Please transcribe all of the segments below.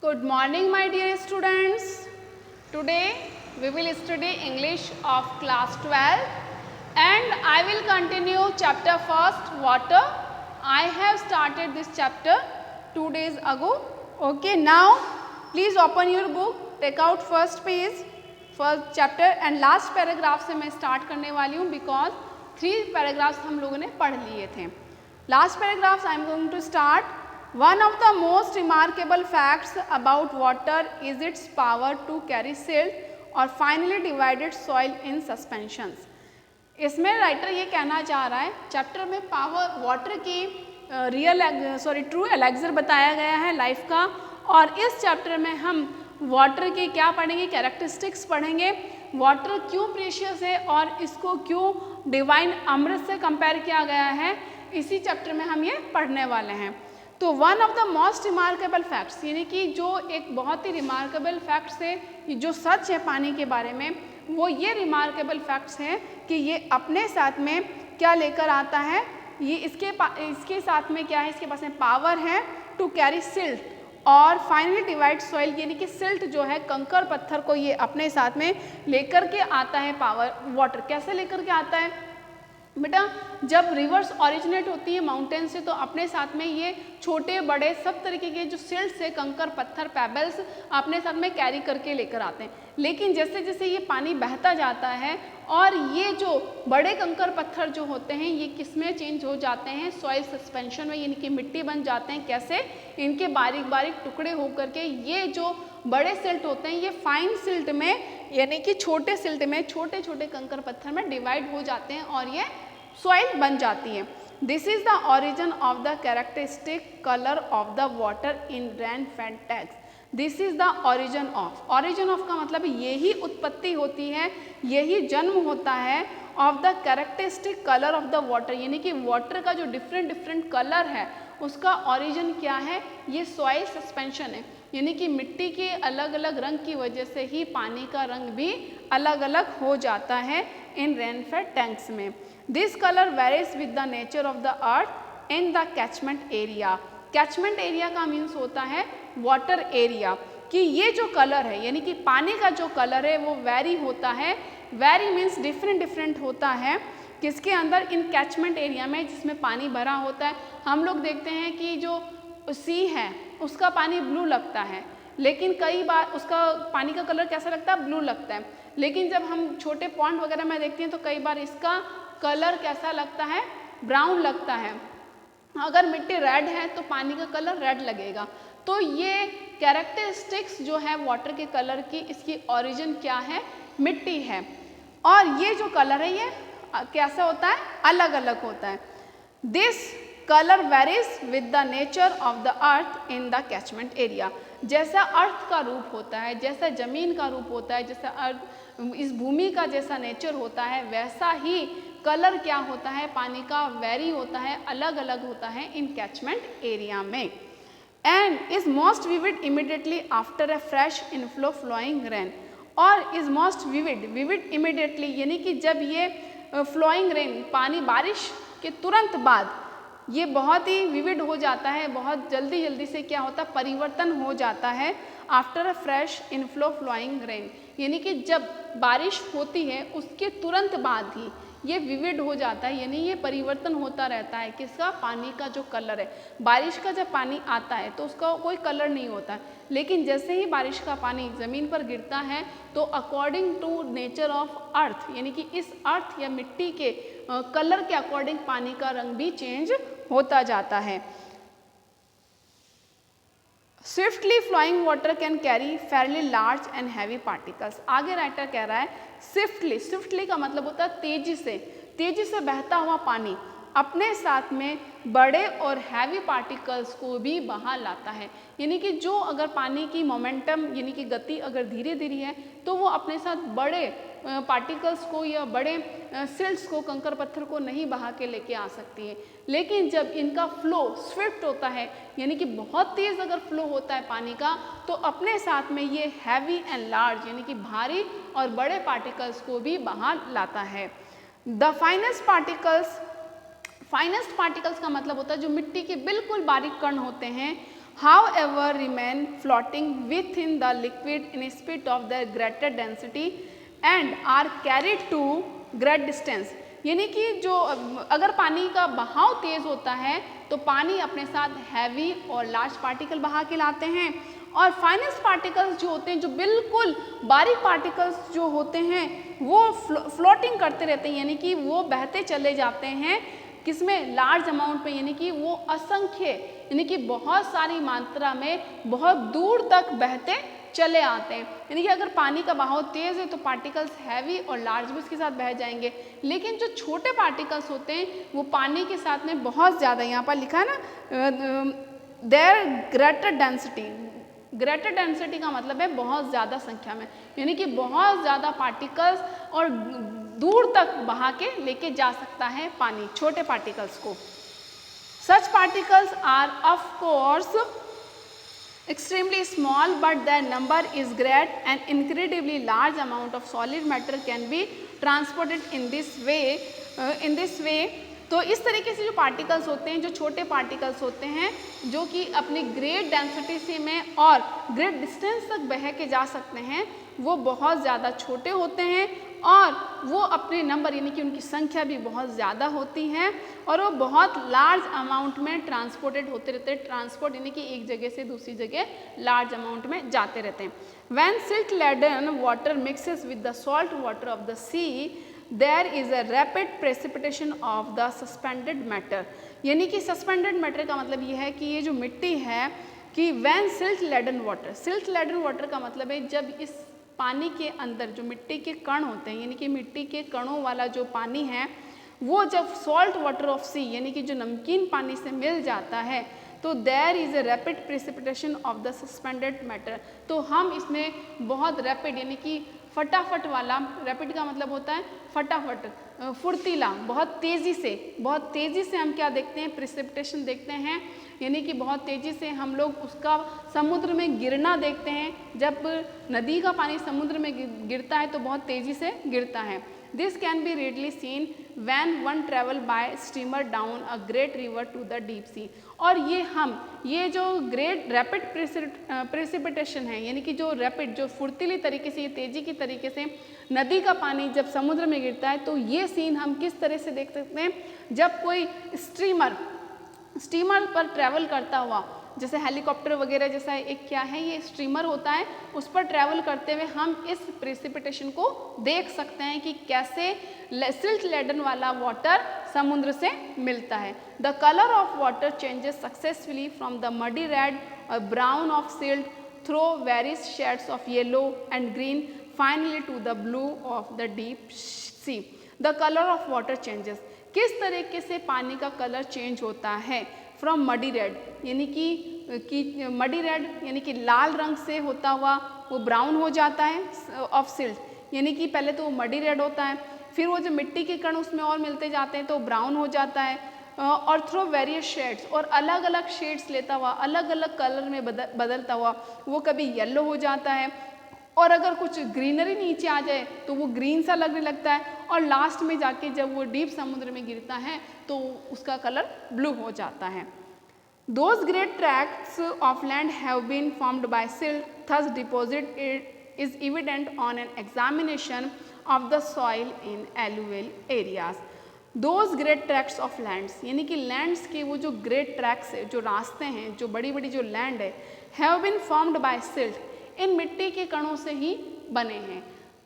Good morning, my dear students. Today we will study English of class 12 and I will continue chapter first, water. I have started this chapter 2 days ago. Okay, now please open your book, take out first page, first chapter and last paragraph से मैं start करने वाली हूँ because 3 paragraphs हम लोगों ने पढ़ लिए थे. Last paragraphs I am going to start. One of the most remarkable facts about water is its power to carry silt or finely divided soil in suspensions. इसमें राइटर ये कहना चाह रहा है चैप्टर में पावर वाटर की true elixir बताया गया है लाइफ का और इस चैप्टर में हम वाटर के क्या पढ़ेंगे, कैरेक्टरिस्टिक्स पढ़ेंगे, वाटर क्यों प्रेशियस है और इसको क्यों डिवाइन अमृत से कंपेयर किया गया है, इसी चैप्टर में हम ये पढ़ने वाले हैं. तो one of the most remarkable facts यानी कि जो एक बहुत ही रिमार्केबल फैक्ट्स है, जो सच है पानी के बारे में, वो ये रिमार्केबल फैक्ट्स हैं कि ये अपने साथ में क्या लेकर आता है, ये इसके साथ में क्या है, इसके पास में पावर है टू कैरी सिल्ट और फाइनली डिवाइड सॉइल यानी कि सिल्ट जो है कंकर पत्थर को ये अपने साथ में लेकर के आता है. पावर वाटर कैसे लेकर के आता है बेटा, जब रिवर्स ओरिजिनेट होती है माउंटेन से तो अपने साथ में ये छोटे बड़े सब तरीके के जो सिल्ट से कंकर पत्थर पेबल्स अपने साथ में कैरी करके लेकर आते हैं. लेकिन जैसे जैसे ये पानी बहता जाता है और ये जो बड़े कंकर पत्थर जो होते हैं ये किस में चेंज हो जाते हैं, सॉइल सस्पेंशन में, यानी कि मिट्टी बन जाते हैं. कैसे, इनके बारीक बारीक टुकड़े होकर के ये जो बड़े सिल्ट होते हैं ये फाइन सिल्ट में यानी कि छोटे सिल्ट में छोटे छोटे कंकर पत्थर में डिवाइड हो जाते हैं और ये सॉइल बन जाती है. This is the origin of the characteristic colour of the water in rain-fade tags. This is the origin of का मतलब यही उत्पत्ति होती है, यही जन्म होता है of the characteristic colour of the water यानी कि वाटर का जो डिफरेंट कलर है उसका ओरिजिन क्या है, ये सॉइल सस्पेंशन है. यानी कि मिट्टी के अलग अलग रंग की वजह से ही पानी का रंग भी अलग अलग हो जाता है इन रेन-फेड टैंक्स में. This colour varies with the nature of the earth in the catchment area. Catchment area का मीन्स होता है वाटर एरिया, कि ये जो कलर है यानी कि पानी का जो कलर है वो वेरी होता है. वेरी मीन्स डिफरेंट होता है किसके अंदर, इन कैचमेंट एरिया में जिसमें पानी भरा होता है. हम लोग देखते हैं कि जो सी है उसका पानी ब्लू लगता है, लेकिन कई बार उसका पानी का कलर कैसा लगता है, ब्लू लगता है. लेकिन जब हम छोटे पॉन्ड वगैरह में देखते हैं तो कई बार इसका कलर कैसा लगता है, ब्राउन लगता है. अगर मिट्टी रेड है तो पानी का कलर रेड लगेगा. तो ये कैरेक्टरिस्टिक्स जो है वाटर के कलर की, इसकी ओरिजिन क्या है, मिट्टी है. और ये जो कलर है ये कैसा होता है, अलग अलग होता है. This colour varies with the nature of the earth in the catchment area. जैसा अर्थ का रूप होता है, जैसा जमीन का रूप होता है, जैसा अर्थ इस भूमि का जैसा नेचर होता है, वैसा ही कलर क्या होता है पानी का, वेरी होता है, अलग अलग होता है इन कैचमेंट एरिया में. And is most vivid immediately after a fresh inflow flowing rain. और इज मोस्ट विविड इमिडिएटली यानी कि जब ये फ्लोइंग रेन पानी बारिश के तुरंत बाद ये बहुत ही विविड हो जाता है, बहुत जल्दी से क्या होता है, परिवर्तन हो जाता है after a fresh inflow flowing rain. यानी कि जब बारिश होती है उसके तुरंत बाद ही ये विविड हो जाता है, यानी ये परिवर्तन होता रहता है किसका, पानी का जो कलर है. बारिश का जब पानी आता है तो उसका कोई कलर नहीं होता है, लेकिन जैसे ही बारिश का पानी ज़मीन पर गिरता है तो according to nature of earth यानी कि इस अर्थ या मिट्टी के कलर के अकॉर्डिंग पानी का रंग भी चेंज होता जाता है. Swiftly flowing water can carry fairly large and heavy particles. आगे राइटर कह रहा है स्विफ्टली का मतलब होता है तेजी से बहता हुआ पानी अपने साथ में बड़े और हैवी पार्टिकल्स को भी बहा लाता है. यानी कि जो अगर पानी की मोमेंटम यानी कि गति अगर धीरे धीरे है तो वो अपने साथ बड़े पार्टिकल्स को या बड़े सिल्ट्स को, कंकर पत्थर को नहीं बहा के लेके आ सकती है. लेकिन जब इनका फ्लो स्विफ्ट होता है यानी कि बहुत तेज़ अगर फ्लो होता है पानी का तो अपने साथ में ये हैवी एंड लार्ज यानी कि भारी और बड़े पार्टिकल्स को भी बहा लाता है. द फाइनेस्ट पार्टिकल्स का मतलब होता है जो मिट्टी के बिल्कुल बारीक कण होते हैं however remain floating within the liquid in spite of their greater density and are carried to great distance। यानी कि जो अगर पानी का बहाव तेज होता है तो पानी अपने साथ हैवी और लार्ज पार्टिकल बहा के लाते हैं, और फाइनेस्ट पार्टिकल्स जो होते हैं, जो बिल्कुल बारीक पार्टिकल्स जो होते हैं वो फ्लोटिंग करते रहते हैं, यानी कि वो बहते चले जाते हैं किसमें, लार्ज अमाउंट में, यानी कि वो असंख्य, यानी कि बहुत सारी मात्रा में बहुत दूर तक बहते चले आते हैं। यानी कि अगर पानी का बहाव तेज है तो पार्टिकल्स हैवी और लार्ज भी उसके साथ बह जाएंगे, लेकिन जो छोटे पार्टिकल्स होते हैं वो पानी के साथ में बहुत ज़्यादा, यहाँ पर लिखा है ना there greater density, greater density का मतलब है बहुत ज़्यादा संख्या में, यानी कि बहुत ज़्यादा पार्टिकल्स और दूर तक बहा के लेके जा सकता है पानी छोटे पार्टिकल्स को। Such particles are of course extremely small, but their number is great and incredibly large amount of solid matter can be transported in this way। तो इस तरीके से जो पार्टिकल्स होते हैं, जो छोटे पार्टिकल्स होते हैं जो कि अपनी ग्रेट डेंसिटी से में और ग्रेट डिस्टेंस तक बह के जा सकते हैं, वो बहुत ज़्यादा छोटे होते हैं और वो अपने नंबर यानी कि उनकी संख्या भी बहुत ज़्यादा होती है और वो बहुत लार्ज अमाउंट में ट्रांसपोर्टेड होते रहते हैं। ट्रांसपोर्ट यानी कि एक जगह से दूसरी जगह लार्ज अमाउंट में जाते रहते हैं। When silt laden water mixes with the salt water of the sea there is a rapid precipitation of the suspended matter. यानी कि सस्पेंडेड मैटर का मतलब ये है कि ये जो मिट्टी है कि when silt laden water, silt laden water का मतलब है जब इस पानी के अंदर जो मिट्टी के कण होते हैं, यानी कि मिट्टी के कणों वाला जो पानी है वो जब सॉल्ट वाटर ऑफ सी यानी कि जो नमकीन पानी से मिल जाता है तो there is a rapid precipitation of the suspended matter. तो हम इसमें बहुत रैपिड यानी कि फटाफट वाला, रैपिड का मतलब होता है फटाफट, फुर्तीला, बहुत तेज़ी से हम क्या देखते हैं, प्रेसिपिटेशन देखते हैं, यानी कि बहुत तेज़ी से हम लोग उसका समुद्र में गिरना देखते हैं। जब नदी का पानी समुद्र में गिरता है तो बहुत तेज़ी से गिरता है। This can be readily seen when one travel by steamer down a great river to the deep sea। और ये जो ग्रेट रैपिड प्रेसिपिटेशन है, यानी कि जो रैपिड, जो फुर्तीली तरीके से, ये तेज़ी की तरीके से नदी का पानी जब समुद्र में गिरता है तो ये सीन हम किस तरह से देख सकते हैं, जब कोई स्टीमर पर ट्रैवल करता हुआ, जैसे हेलीकॉप्टर वगैरह जैसा एक क्या है, ये स्टीमर होता है, उस पर ट्रैवल करते हुए हम इस प्रेसिपिटेशन को देख सकते हैं कि कैसे सिल्ट लेडन वाला वाटर समुद्र से मिलता है। The colour of water changes successfully from the muddy red और brown of silt through various shades of yellow and green finally to the blue of the deep sea. The colour of water changes, किस तरीके से पानी का colour change होता है, from muddy red यानी कि मडी रेड यानी कि लाल रंग से होता हुआ वो ब्राउन हो जाता है, ऑफ सिल्ट यानी कि पहले तो वो मडी रेड होता है, फिर वो जो मिट्टी के कण उसमें और मिलते जाते हैं तो ब्राउन हो जाता है, और थ्रू वेरियस शेड्स, और अलग अलग शेड्स लेता हुआ, अलग अलग कलर में बदलता हुआ वो कभी येलो हो जाता है, और अगर कुछ ग्रीनरी नीचे आ जाए तो वो ग्रीन सा लगने लगता है, और लास्ट में जाके जब वो डीप समुद्र में गिरता है तो उसका कलर ब्लू हो जाता है। Those great tracts of land have been formed by silt, thus deposit is evident on an examination of the soil in alluvial areas। Those great tracts of lands यानी कि लैंड्स के वो जो great tracks है, जो रास्ते हैं, जो बड़ी बड़ी जो लैंड है, have been formed by silt, इन मिट्टी के कणों से ही बने हैं।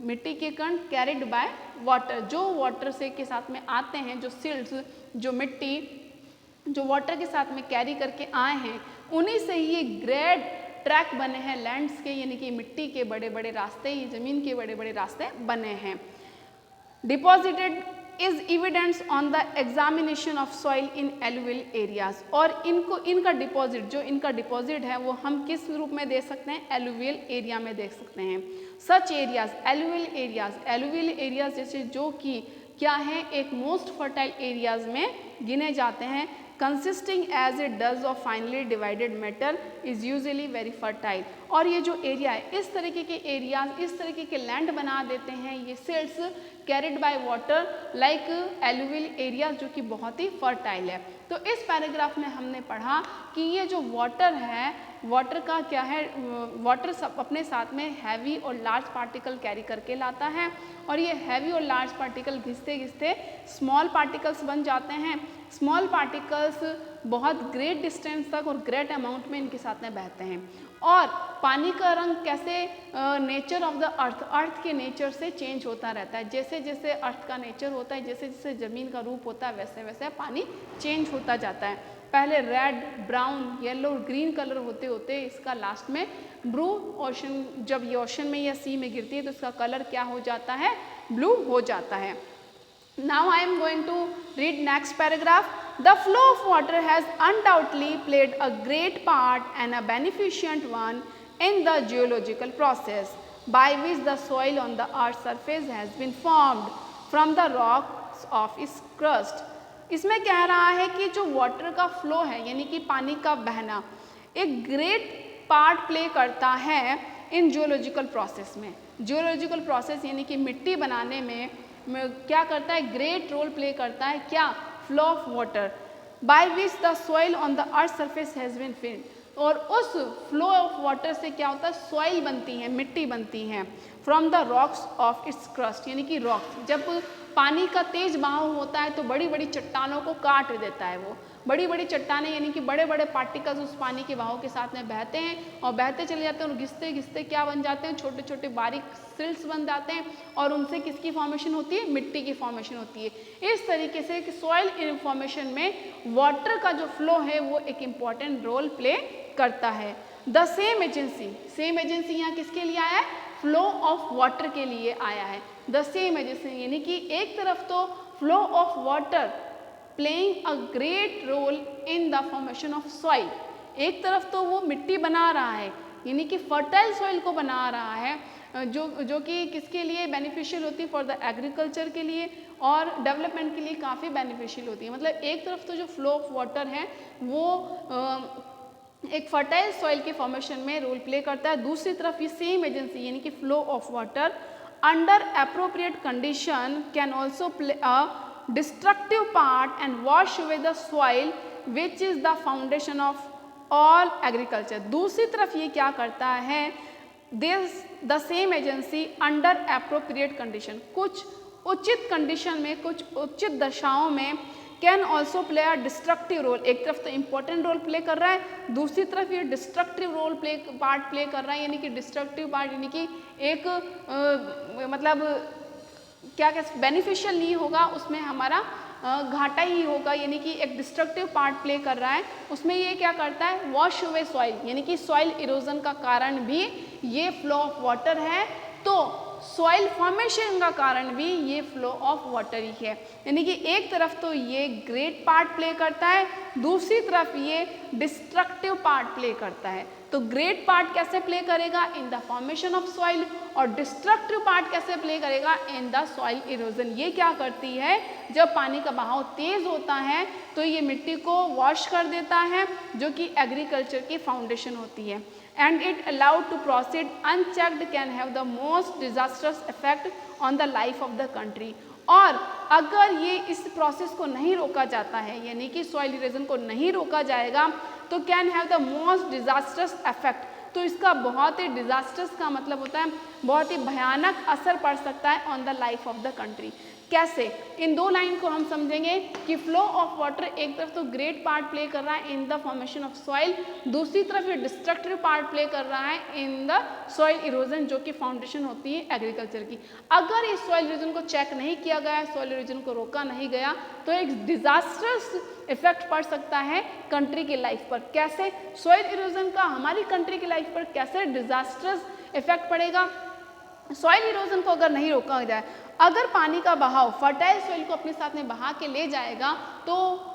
मिट्टी के कण कैरिड बाय वाटर, जो वाटर से के साथ में आते हैं, जो सिल्ट्स, जो मिट्टी जो वाटर के साथ में कैरी करके आए हैं, उन्हीं से ही ये ग्रेट ट्रैक बने हैं लैंड्स के, यानी कि मिट्टी के बड़े बड़े रास्ते, ये ज़मीन के बड़े बड़े रास्ते बने हैं। Deposited is evidence on the examination of soil in alluvial areas, और इनका डिपॉजिट, जो इनका डिपॉजिट है वो हम किस रूप में दे सकते हैं, एलुवियल एरिया में देख सकते हैं। सच एरियाज, एलुवियल एरियाज जैसे जो कि क्या है, एक मोस्ट फर्टाइल एरियाज में गिने जाते हैं, consisting as it does of finely divided matter is usually very fertile. और ये जो एरिया है, इस तरीके के एरियाज, इस तरीके के लैंड बना देते हैं ये silts carried by water like alluvial areas, जो कि बहुत ही फर्टाइल है। तो इस पैराग्राफ में हमने पढ़ा कि ये जो वाटर है, वाटर का क्या है, वाटर सब अपने साथ में हैवी और लार्ज पार्टिकल कैरी करके लाता है और ये हैवी और लार्ज पार्टिकल घिसते घिसते स्मॉल पार्टिकल्स बन जाते हैं। स्मॉल पार्टिकल्स बहुत ग्रेट डिस्टेंस तक और ग्रेट अमाउंट में इनके साथ में बहते हैं। और पानी का रंग कैसे नेचर ऑफ द अर्थ, अर्थ के नेचर से चेंज होता रहता है। जैसे जैसे अर्थ का नेचर होता है, जैसे जैसे ज़मीन का रूप होता है, वैसे वैसे पानी चेंज होता जाता है। पहले red, brown, yellow, green colour होते होते इसका लास्ट में ब्लू, ओशन, जब ये ओशन में या सी में गिरती है तो इसका कलर क्या हो जाता है, ब्लू हो जाता है। Now I am going to read next paragraph. The flow of water has undoubtedly played a great part and a beneficent one in the geological process by which the soil on the earth's surface has been formed from the rocks of its crust. इसमें कह रहा है कि जो water का flow है यानी कि पानी का बहना एक ग्रेट पार्ट प्ले करता है इन जियोलॉजिकल प्रोसेस में। जियोलॉजिकल प्रोसेस यानी कि मिट्टी बनाने में क्या करता है, ग्रेट रोल प्ले करता है। क्या, flow of water by which the soil on the earth surface has been filled, और उस फ्लो ऑफ वाटर से क्या होता है, सॉइल बनती है, मिट्टी बनती है। From the rocks of its crust यानी कि रॉक्स, जब पानी का तेज बहाव होता है तो बड़ी बड़ी चट्टानों को काट देता है। वो बड़ी बड़ी चट्टानें यानी कि बड़े बड़े पार्टिकल्स उस पानी के बहाव के साथ में बहते हैं और बहते चले जाते हैं और घिसते घिसते क्या बन जाते हैं, छोटे छोटे बारीक सिल्स बन जाते हैं और उनसे किसकी फॉर्मेशन होती है, मिट्टी की फॉर्मेशन होती है। इस तरीके से कि सॉइल फॉर्मेशन में वाटर का जो फ्लो है वो एक इम्पॉर्टेंट रोल प्ले करता है। द सेम एजेंसी यहाँ किसके लिए आया है, फ्लो ऑफ वाटर के लिए आया है। द सेम एजेंसी यानी कि एक तरफ तो flow of water playing a great role in the formation of soil, एक तरफ तो वो मिट्टी बना रहा है यानी कि फर्टाइल सॉइल को बना रहा है जो कि किसके लिए बेनिफिशियल होती है, फॉर द एग्रीकल्चर के लिए और डेवलपमेंट के लिए काफ़ी बेनिफिशियल होती है। मतलब एक तरफ तो जो फ्लो ऑफ वाटर है वो एक फर्टाइल सॉइल के फॉर्मेशन में रोल प्ले करता है, दूसरी तरफ ये सेम एजेंसी यानी कि flow of water under appropriate condition can also play a destructive part and wash away the soil which is the foundation of all agriculture। दूसरी तरफ ये क्या करता है, this the same agency under appropriate condition, कुछ उचित condition में, कुछ उचित दशाओं में can also play a destructive role, एक तरफ तो इम्पोर्टेंट रोल प्ले कर रहा है, दूसरी तरफ ये डिस्ट्रक्टिव रोल पार्ट प्ले कर रहा है। यानी कि डिस्ट्रक्टिव पार्ट यानी कि एक मतलब क्या बेनिफिशियल नहीं होगा, उसमें हमारा घाटा ही होगा, यानी कि एक डिस्ट्रक्टिव पार्ट प्ले कर रहा है। उसमें ये क्या करता है, वॉश अवे सॉइल यानी कि सॉइल इरोजन का कारण भी ये फ्लो ऑफ वाटर है, तो सॉइल फॉर्मेशन का कारण भी ये फ्लो ऑफ वाटर ही है। यानी कि एक तरफ तो ये ग्रेट पार्ट प्ले करता है, दूसरी तरफ ये डिस्ट्रक्टिव पार्ट प्ले करता है। तो ग्रेट पार्ट कैसे प्ले करेगा, इन द फॉर्मेशन ऑफ सॉइल, और डिस्ट्रक्टिव पार्ट कैसे प्ले करेगा, इन द सॉइल इरोजन। ये क्या करती है, जब पानी का बहाव तेज होता है तो ये मिट्टी को वॉश कर देता है जो कि एग्रीकल्चर की फाउंडेशन होती है। and it allowed to proceed unchecked can have the most disastrous effect on the life of the country। और अगर ये इस प्रोसेस को नहीं रोका जाता है यानी कि सॉइल इरोजन को नहीं रोका जाएगा तो can have the most disasters effect, तो इसका बहुत ही डिजास्टर्स का मतलब होता है बहुत ही भयानक असर पड़ सकता है on the life of the country. कैसे, इन दो लाइन को हम समझेंगे कि फ्लो ऑफ वाटर एक तरफ तो ग्रेट पार्ट प्ले कर रहा है इन द फॉर्मेशन ऑफ सॉइल, दूसरी तरफ ये डिस्ट्रक्टिव पार्ट प्ले कर रहा है इन द सॉइल इरोजन जो कि फाउंडेशन होती है एग्रीकल्चर की। अगर इस सॉइल इरोजन को चेक नहीं किया गया, सॉइल इरोजन को रोका नहीं गया तो एक डिजास्टर्स इफेक्ट पड़ सकता है कंट्री की लाइफ पर। कैसे, सॉइल इरोजन का हमारी कंट्री की लाइफ पर कैसे डिजास्टर्स इफेक्ट पड़ेगा, सॉइल इरोजन को अगर नहीं रोका जाए, अगर पानी का बहाव फर्टाइल सॉइल को अपने साथ में बहा के ले जाएगा तो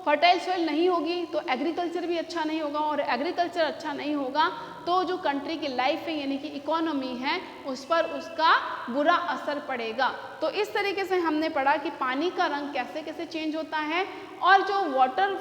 फर्टाइल सॉइल नहीं होगी तो एग्रीकल्चर भी अच्छा नहीं होगा, और एग्रीकल्चर अच्छा नहीं होगा तो जो कंट्री की लाइफ है यानी कि इकोनॉमी है उस पर उसका बुरा असर पड़ेगा। तो इस तरीके से हमने पढ़ा कि पानी का रंग कैसे कैसे चेंज होता है और जो वाटर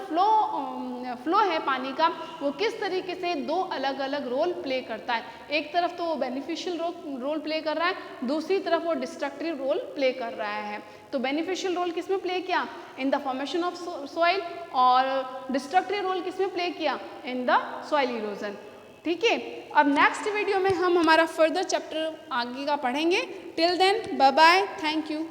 फ्लो है पानी का, वो किस तरीके से दो अलग अलग रोल प्ले करता है। एक तरफ तो वो बेनिफिशियल रोल प्ले कर रहा है, दूसरी तरफ वो डिस्ट्रक्टिव रोल प्ले कर रहा है। तो बेनिफिशियल रोल किस में प्ले किया, इन द फॉर्मेशन ऑफ सॉइल, और डिस्ट्रक्टिव रोल किस में प्ले किया, इन द सॉइल इरोजन। ठीक है, अब नेक्स्ट वीडियो में हम हमारा फर्दर चैप्टर आगे का पढ़ेंगे। Till then bye bye, thank you.